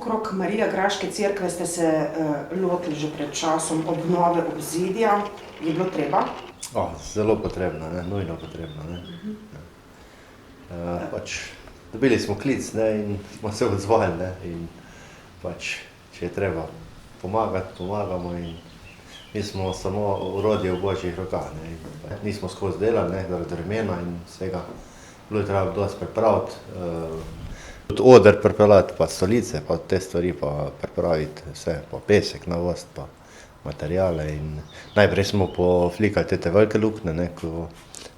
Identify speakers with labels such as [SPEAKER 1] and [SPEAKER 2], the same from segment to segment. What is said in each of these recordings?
[SPEAKER 1] okrog Marija Graške cerkve ste se lotili že pred časom obnove obzidja. Je bilo treba?
[SPEAKER 2] Zelo potrebno, nujno potrebno. Dobili smo klic in smo se odzvali. In če je treba pomagati, pomagamo. In mi smo samo orodje v Božjih rokah. Nismo skozi delali, zaradi vremena in vsega. Bilo je treba dosti pripraviti. Tudi oder pripeljati, pa stolice, pa te stvari pa pripraviti, vse, pa pesek navoziti, pa materijale. In najprej smo poflikali te velike luknje, ko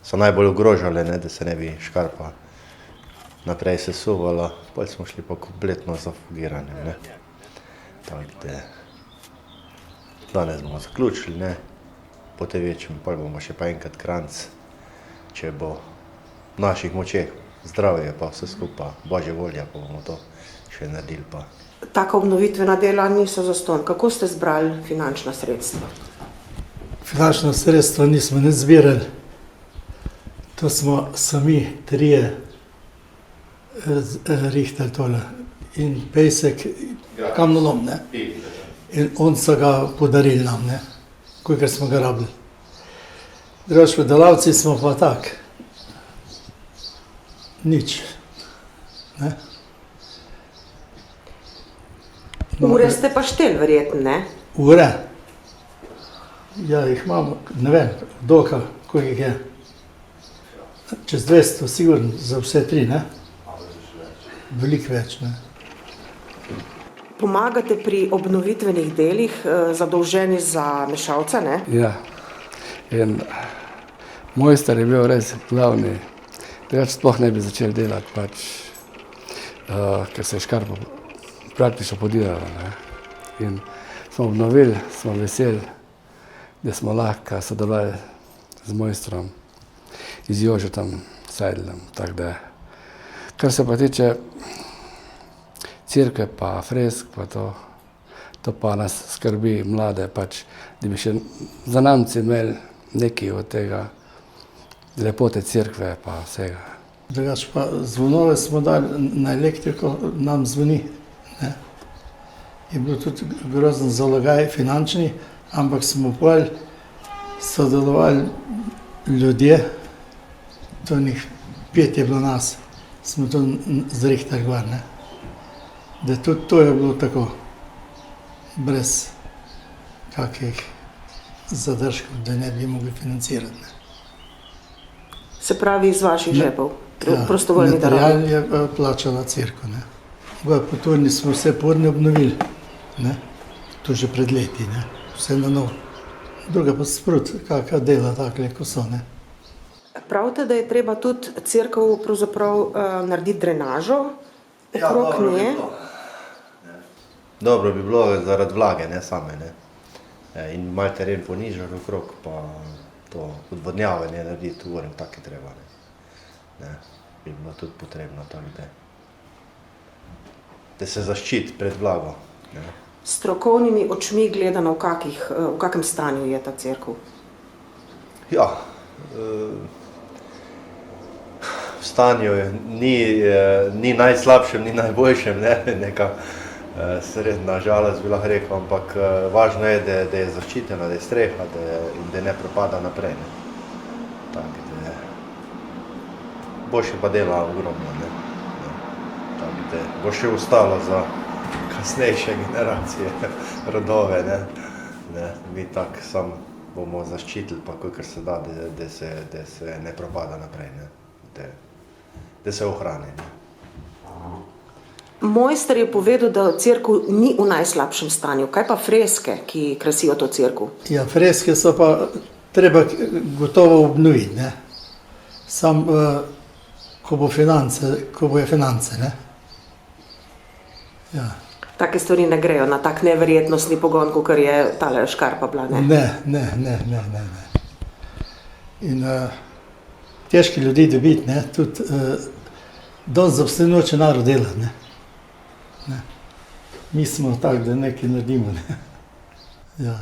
[SPEAKER 2] so najbolj ogrožale, da se ne bi škarpa naprej sesuvala. Potem smo šli pa kompletno za fugiranje. Tako da danes bomo zaključili, po te večjem, potem bomo še pa enkrat kranc, če bo v naših močeh. Zdravje pa vse skupaj, Božja volja, pa bomo to še naredili.
[SPEAKER 1] Taka obnovitvena dela niso zastonj. Kako ste zbrali finančna sredstva?
[SPEAKER 3] Finančna sredstva nismo ne zbirali. To smo sami trije rihtali tole. In pesek, kamnolom, In on so ga podarili nam, kolikor smo ga rabili. Drugače, delavci smo pa tak. Nič.
[SPEAKER 1] Ure ste pa šteli verjetno, ne?
[SPEAKER 3] Ure? Ja, jih imamo, ne vem, doka, koliko jih je. Čez 200, sigurno, za vse tri, Veliko več,
[SPEAKER 1] Pomagate pri obnovitvenih delih, zadolženi za mešalca,
[SPEAKER 4] Ja. In mojster je bil res glavni. Drugače sploh ne bi začeli delati, ker se je škarpa praktično podirala. In smo obnovili, smo veseli, da smo lahko sodelovali z mojstrom iz Jožetom Seidlom. Kar se pa tiče cerkve pa fresk, pa to pa nas skrbi mlade, da bi še zanamci imeli nekaj od tega lepote cerkve pa vsega.
[SPEAKER 3] Drugače pa zvonove smo dali na elektriko, nam zvoni. Je bil tudi grozen zalogaj finančni, ampak smo bolj sodelovali ljudje, to njih 5 je bilo nas, smo to zrihtali gor, Da tudi to je bilo tako, brez kakih zadržkov, da ne bi mogli financirati.
[SPEAKER 1] Se pravi iz vaših žepov, prostovoljni darovi?
[SPEAKER 3] Material je plačala cerkev. V Poturni smo vse podne obnovili, to že pred leti, vse na novo. Druga pa sproti, kakva dela takle, ko so.
[SPEAKER 1] Pravite, da je treba tudi cerkev pravzaprav narediti drenažo okrog nje?
[SPEAKER 2] Dobro bi bilo zaradi vlage, same. In malo teren ponižati okrog, pa to odvodnjavanje narediti, tako je treba. Bi bilo tudi potrebno, da se zaščiti pred vlago.
[SPEAKER 1] S strokovnimi očmi gledano, v kakem stanju je ta cerkev?
[SPEAKER 2] Ja, v stanju ni najslabšem, ni najboljšem, neka srednja žalost bi lahko rekel, ampak važno je, da je zaščitena, da je streha in da ne propada naprej. Bo še pa dela ogromno. Bo še ostalo za kasnejše generacije, rodove. Mi tako samo bomo zaščitili, pa kolikor se da, da se ne propada naprej, da se ohrani.
[SPEAKER 1] Mojster je povedal, da cerkev ni v najslabšem stanju. Kaj pa freske, ki krasijo to cerkev?
[SPEAKER 3] Ja, freske so pa treba gotovo obnoviti, Sam, ko bojo finance, Ja.
[SPEAKER 1] Take stvari ne grejo na tak neverjetnostni pogon, kakor je tale škarpa bila,
[SPEAKER 3] Ne. In težki ljudi dobiti, tudi danes za vse noče narod delati, Mi smo tako, da nekaj naredimo, Ja.